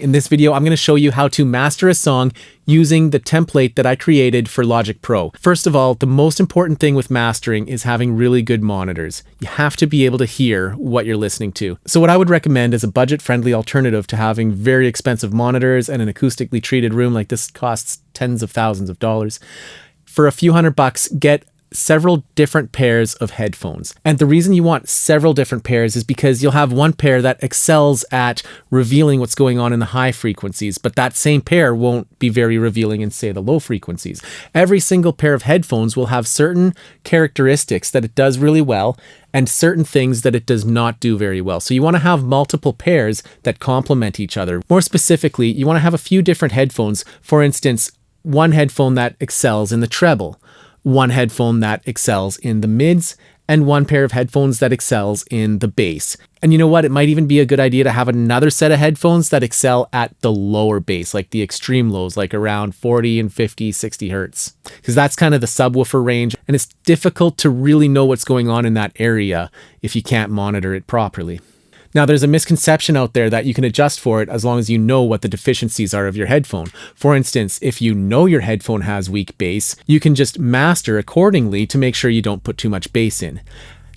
In this video, I'm going to show you how to master a song using the template that I created for Logic Pro. First of all, the most important thing with mastering is having really good monitors. You have to be able to hear what you're listening to. So what I would recommend is a budget-friendly alternative to having very expensive monitors and an acoustically treated room like this costs tens of thousands of dollars. For a few $100, get several different pairs of headphones. And the reason you want several different pairs is because you'll have one pair that excels at revealing what's going on in the high frequencies, but that same pair won't be very revealing in, say, the low frequencies. Every single pair of headphones will have certain characteristics that it does really well and certain things that it does not do very well. So you want to have multiple pairs that complement each other. More specifically, you want to have a few different headphones. For instance, one headphone that excels in the treble, one headphone that excels in the mids, and one pair of headphones that excels in the bass. And you know what? It might even be a good idea to have another set of headphones that excel at the lower bass, like the extreme lows, like around 40 and 50, 60 hertz. Because that's kind of the subwoofer range, and it's difficult to really know what's going on in that area if you can't monitor it properly. Now, there's a misconception out there that you can adjust for it as long as you know what the deficiencies are of your headphone. For instance, if you know your headphone has weak bass, you can just master accordingly to make sure you don't put too much bass in.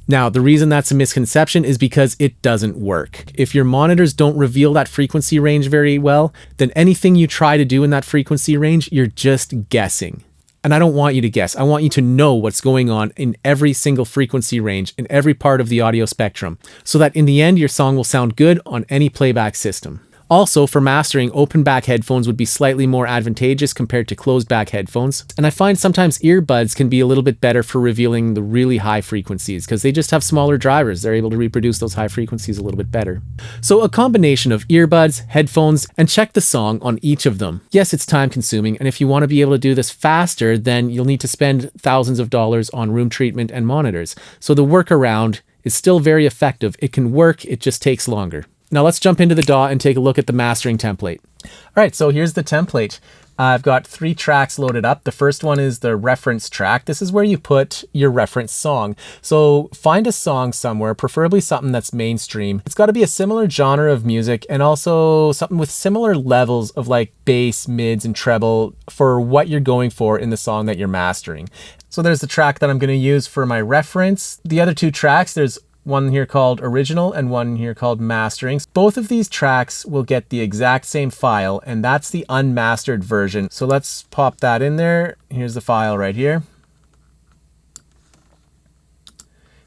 Now, the reason that's a misconception is because it doesn't work. If your monitors don't reveal that frequency range very well, then anything you try to do in that frequency range, you're just guessing. And I don't want you to guess. I want you to know what's going on in every single frequency range in every part of the audio spectrum, so that in the end, your song will sound good on any playback system. Also, for mastering, open back headphones would be slightly more advantageous compared to closed back headphones. And I find sometimes earbuds can be a little bit better for revealing the really high frequencies because they just have smaller drivers. They're able to reproduce those high frequencies a little bit better. So a combination of earbuds, headphones, and check the song on each of them. Yes, it's time consuming. And if you want to be able to do this faster, then you'll need to spend thousands of dollars on room treatment and monitors. So the workaround is still very effective. It can work, it just takes longer. Now let's jump into the DAW and take a look at the mastering template. All right, so here's the template. I've got 3 tracks loaded up. The first one is the reference track. This is where you put your reference song. So find a song somewhere, preferably something that's mainstream. It's got to be a similar genre of music and also something with similar levels of like bass, mids, and treble for what you're going for in the song that you're mastering. So there's the track that I'm going to use for my reference. The other 2 tracks, there's one here called original and one here called mastering. Both of these tracks will get the exact same file, and that's the unmastered version. So let's pop that in there. Here's the file right here.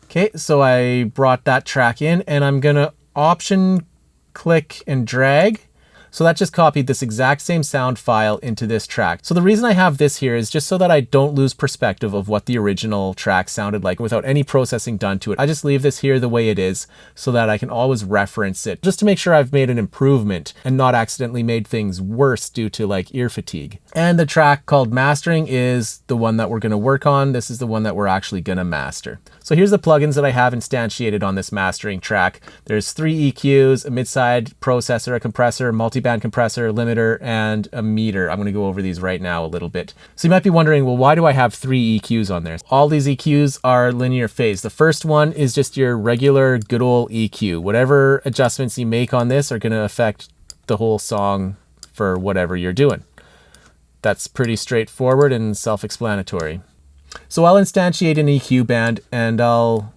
Okay, so I brought that track in and I'm gonna option click and drag. So that just copied this exact same sound file into this track. So the reason I have this here is just so that I don't lose perspective of what the original track sounded like without any processing done to it. I just leave this here the way it is so that I can always reference it, just to make sure I've made an improvement and not accidentally made things worse due to like ear fatigue. And the track called mastering is the one that we're gonna work on. This is the one that we're actually gonna master. So here's the plugins that I have instantiated on this mastering track. There's 3 EQs, a mid-side processor, a compressor, multi-band compressor, limiter, and a meter. I'm going to go over these right now a little bit. So you might be wondering, well, why do I have 3 EQs on there? All these EQs are linear phase. The first one is just your regular good old EQ. Whatever adjustments you make on this are going to affect the whole song for whatever you're doing. That's pretty straightforward and self-explanatory. So I'll instantiate an EQ band and I'll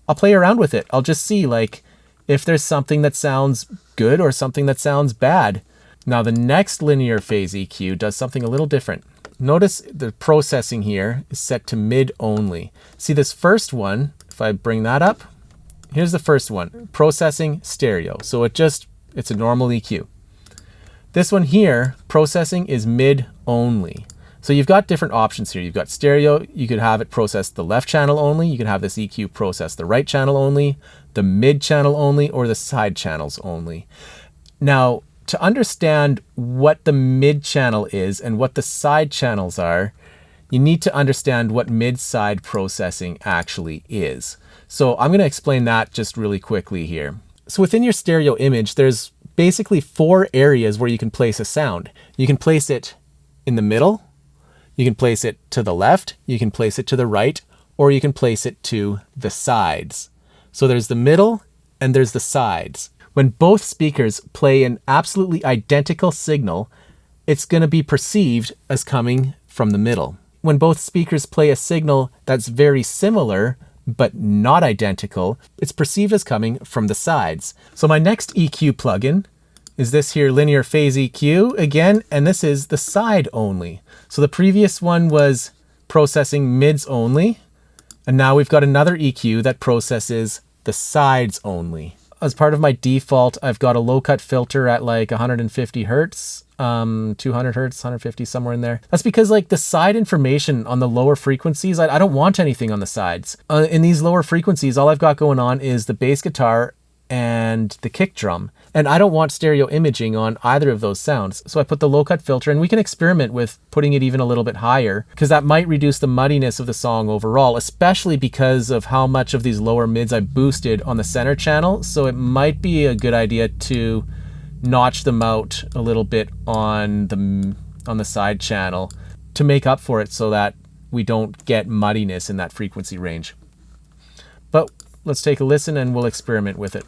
play around with it. I'll just see like if there's something that sounds good or something that sounds bad. Now the next linear phase EQ does something a little different. Notice the processing here is set to mid only. See this first one, if I bring that up, here's the first one, processing stereo. So it's a normal EQ. This one here, processing is mid only. So you've got different options here. You've got stereo, you could have it process the left channel only, you can have this EQ process the right channel only, the mid channel only, or the side channels only. Now, to understand what the mid channel is and what the side channels are, you need to understand what mid-side processing actually is. So I'm going to explain that just really quickly here. So within your stereo image, there's basically 4 areas where you can place a sound. You can place it in the middle, you can place it to the left, you can place it to the right, or you can place it to the sides. So there's the middle and there's the sides. When both speakers play an absolutely identical signal, it's going to be perceived as coming from the middle. When both speakers play a signal that's very similar, but not identical, it's perceived as coming from the sides. So my next EQ plugin is this here linear phase EQ again, and this is the side only. So the previous one was processing mids only, and now we've got another EQ that processes the sides only. As part of my default, I've got a low cut filter at like 150 hertz, 200 hertz, 150, somewhere in there. That's because like the side information on the lower frequencies, I don't want anything on the sides. In these lower frequencies, all I've got going on is the bass guitar and the kick drum. And I don't want stereo imaging on either of those sounds. So I put the low cut filter, and we can experiment with putting it even a little bit higher, because that might reduce the muddiness of the song overall, especially because of how much of these lower mids I boosted on the center channel. So it might be a good idea to notch them out a little bit on the side channel to make up for it, so that we don't get muddiness in that frequency range. But let's take a listen and we'll experiment with it.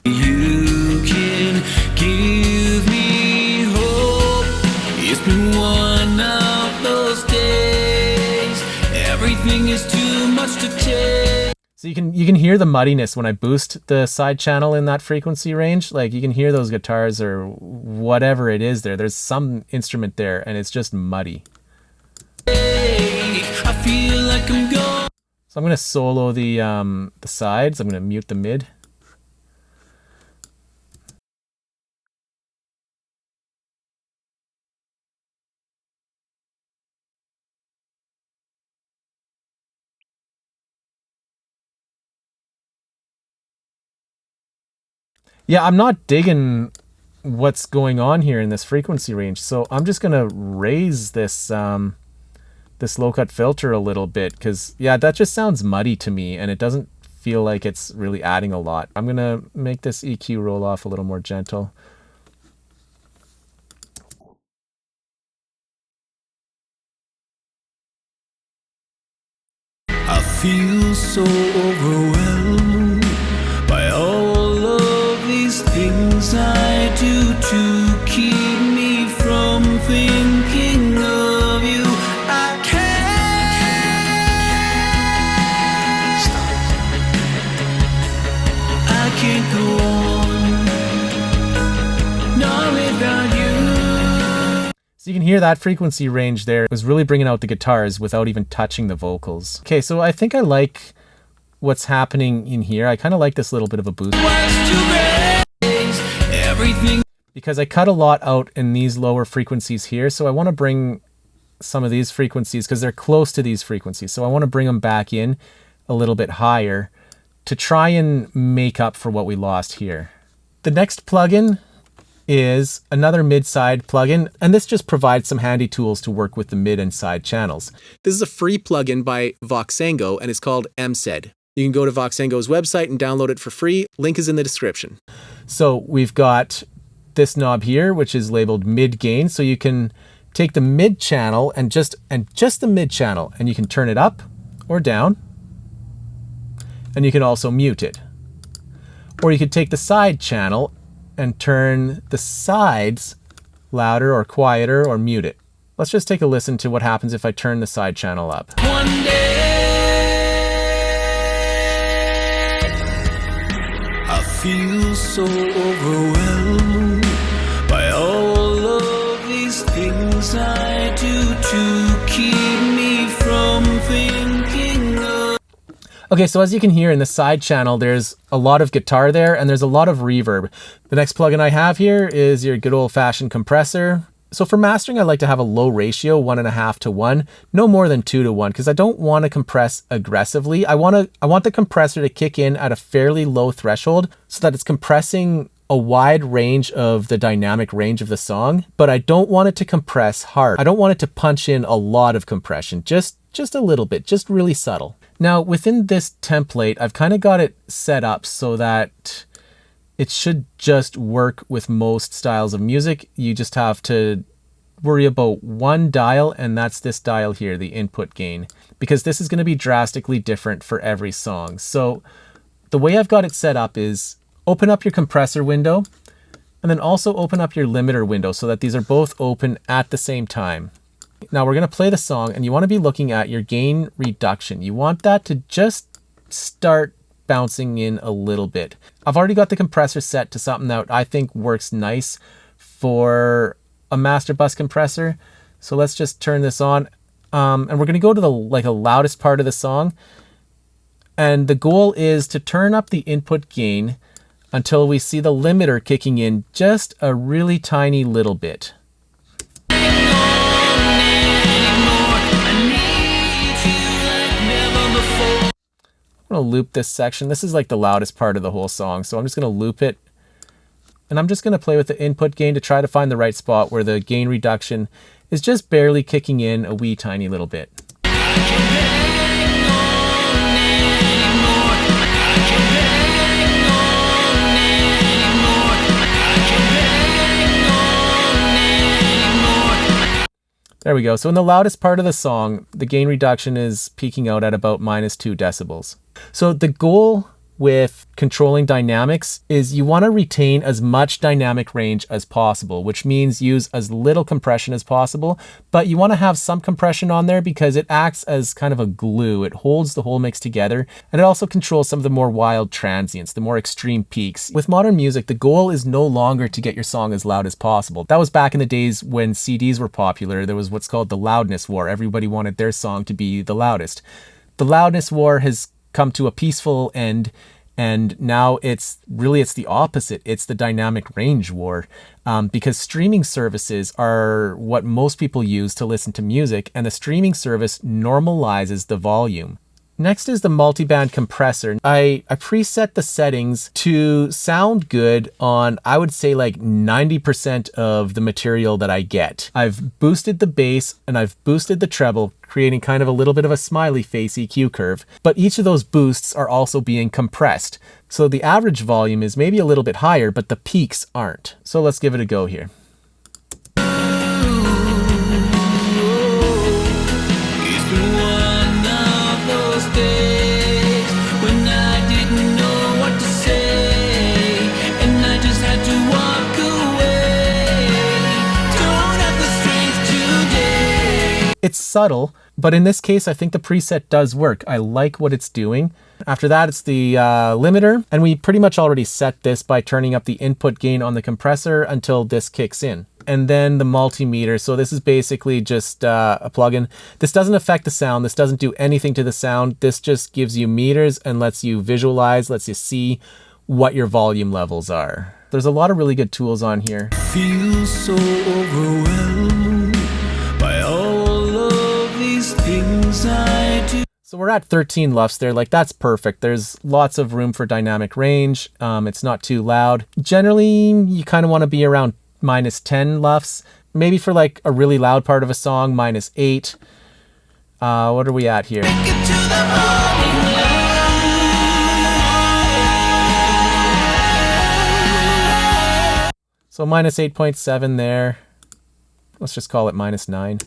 You can give me hope. It's been one of those days. Everything is too much to take. So you can hear the muddiness when I boost the side channel in that frequency range. Like you can hear those guitars or whatever it is there. There's some instrument there and it's just muddy. I feel like I'm going. So I'm going to solo the sides. I'm going to mute the mid. Yeah, I'm not digging what's going on here in this frequency range. So I'm just going to raise this this low cut filter a little bit, because yeah, that just sounds muddy to me and it doesn't feel like it's really adding a lot. I'm going to make this EQ roll off a little more gentle. I feel so overwhelmed by all of these things I do to keep me from thinking of you. I can't go on, not without you. So you can hear that frequency range there. It was really bringing out the guitars without even touching the vocals. Okay, so I think I like what's happening in here. I kind of like this little bit of a boost, because I cut a lot out in these lower frequencies here. So I want to bring some of these frequencies, because they're close to these frequencies. So I want to bring them back in a little bit higher to try and make up for what we lost here. The next plugin is another mid-side plugin, and this just provides some handy tools to work with the mid and side channels. This is a free plugin by Voxengo, and it's called MSED. You can go to Voxengo's website and download it for free. Link is in the description. So we've got this knob here, which is labeled mid gain. So you can take the mid channel and just the mid channel, and you can turn it up or down, and you can also mute it. Or you could take the side channel and turn the sides louder or quieter or mute it. Let's just take a listen to what happens if I turn the side channel up. One day I feel so overwhelmed by all of these things I do to keep me from thinking of. Okay, so as you can hear in the side channel, there's a lot of guitar there and there's a lot of reverb. The next plugin I have here is your good old-fashioned compressor. So for mastering, I like to have a low ratio, 1.5 to 1, no more than 2 to 1, because I don't want to compress aggressively. I want the compressor to kick in at a fairly low threshold so that it's compressing a wide range of the dynamic range of the song, but I don't want it to compress hard. I don't want it to punch in a lot of compression, just a little bit, just really subtle. Now within this template, I've kind of got it set up so that it should just work with most styles of music. You just have to worry about one dial, and that's this dial here, the input gain, because this is going to be drastically different for every song. So the way I've got it set up is open up your compressor window and then also open up your limiter window so that these are both open at the same time. Now we're going to play the song and you want to be looking at your gain reduction. You want that to just start bouncing in a little bit. I've already got the compressor set to something that I think works nice for a master bus compressor. So let's just turn this on. And we're going to go to the loudest part of the song. And the goal is to turn up the input gain until we see the limiter kicking in just a really tiny little bit. I'm going to loop this section. This is like the loudest part of the whole song. So I'm just going to loop it. And I'm just going to play with the input gain to try to find the right spot where the gain reduction is just barely kicking in a wee tiny little bit. There we go. So in the loudest part of the song, the gain reduction is peaking out at about -2 decibels. So the goal with controlling dynamics is you want to retain as much dynamic range as possible, which means use as little compression as possible, but you want to have some compression on there because it acts as kind of a glue. It holds the whole mix together, and it also controls some of the more wild transients, the more extreme peaks. With modern music, the goal is no longer to get your song as loud as possible. That was back in the days when CDs were popular. There was what's called the loudness war. Everybody wanted their song to be the loudest. The loudness war has come to a peaceful end, and now it's the opposite. It's the dynamic range war, because streaming services are what most people use to listen to music, and the streaming service normalizes the volume. Next is the multiband compressor. I preset the settings to sound good on, I would say, like 90% of the material that I get. I've boosted the bass and I've boosted the treble, creating kind of a little bit of a smiley face EQ curve. But each of those boosts are also being compressed. So the average volume is maybe a little bit higher, but the peaks aren't. So let's give it a go here. It's subtle, but in this case, I think the preset does work. I like what it's doing. After that, it's the limiter, and we pretty much already set this by turning up the input gain on the compressor until this kicks in. And then the multimeter. So this is basically just a plugin. This doesn't affect the sound. This doesn't do anything to the sound. This just gives you meters and lets you visualize, lets you see what your volume levels are. There's a lot of really good tools on here. Feel so overwhelmed by all of these things I do. So we're at 13 LUFS there, like that's perfect. There's lots of room for dynamic range. It's not too loud. Generally, you kind of want to be around -10 LUFS. Maybe for like a really loud part of a song, -8. What are we at here? So -8.7 there. Let's just call it -9.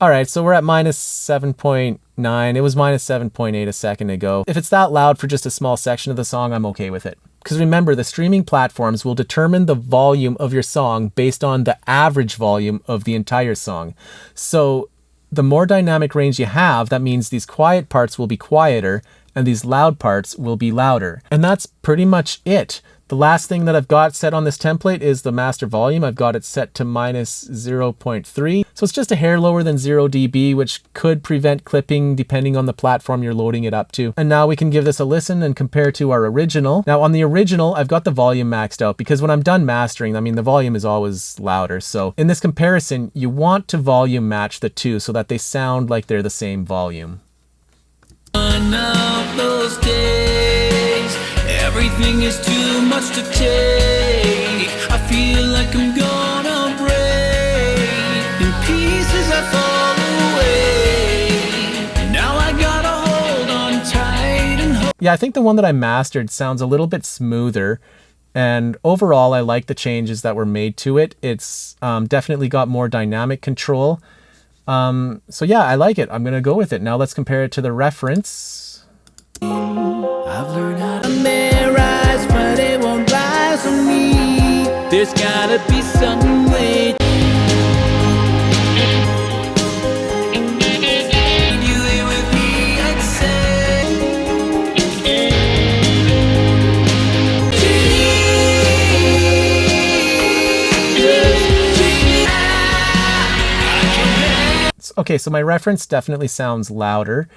All right, so we're at -7.9. It was -7.8 a second ago. If it's that loud for just a small section of the song, I'm okay with it. Because remember, the streaming platforms will determine the volume of your song based on the average volume of the entire song. So the more dynamic range you have, that means these quiet parts will be quieter and these loud parts will be louder. And that's pretty much it. The last thing that I've got set on this template is the master volume. I've got it set to -0.3. So it's just a hair lower than 0 dB, which could prevent clipping depending on the platform you're loading it up to. And now we can give this a listen and compare to our original. Now on the original, I've got the volume maxed out because when I'm done mastering, I mean, the volume is always louder. So in this comparison, you want to volume match the two so that they sound like they're the same volume. One of those days, everything is too much to take. I feel like I'm gonna break. In pieces I fall away. Now I gotta hold on tight and hope. Yeah, I think the one that I mastered sounds a little bit smoother. And overall, I like the changes that were made to it. It's definitely got more dynamic control. So yeah, I like it. I'm going to go with it. Now let's compare it to the reference. I've learned how to memorize, but it won't rise on me. There's gotta be some way. You here with me, I'd say. Okay, so my reference definitely sounds louder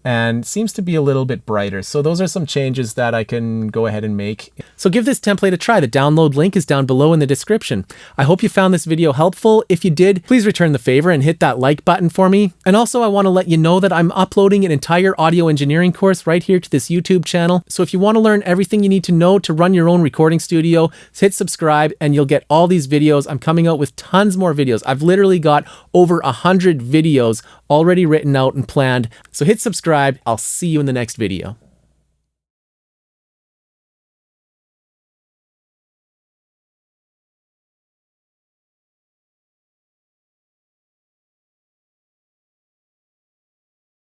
and seems to be a little bit brighter. So those are some changes that I can go ahead and make. So give this template a try. The download link is down below in the description. I hope you found this video helpful. If you did, please return the favor and hit that like button for me. And also I want to let you know that I'm uploading an entire audio engineering course right here to this YouTube channel. So if you want to learn everything you need to know to run your own recording studio, hit subscribe and you'll get all these videos. I'm coming out with tons more videos. I've literally got over 100 videos already written out and planned. So hit subscribe. I'll see you in the next video.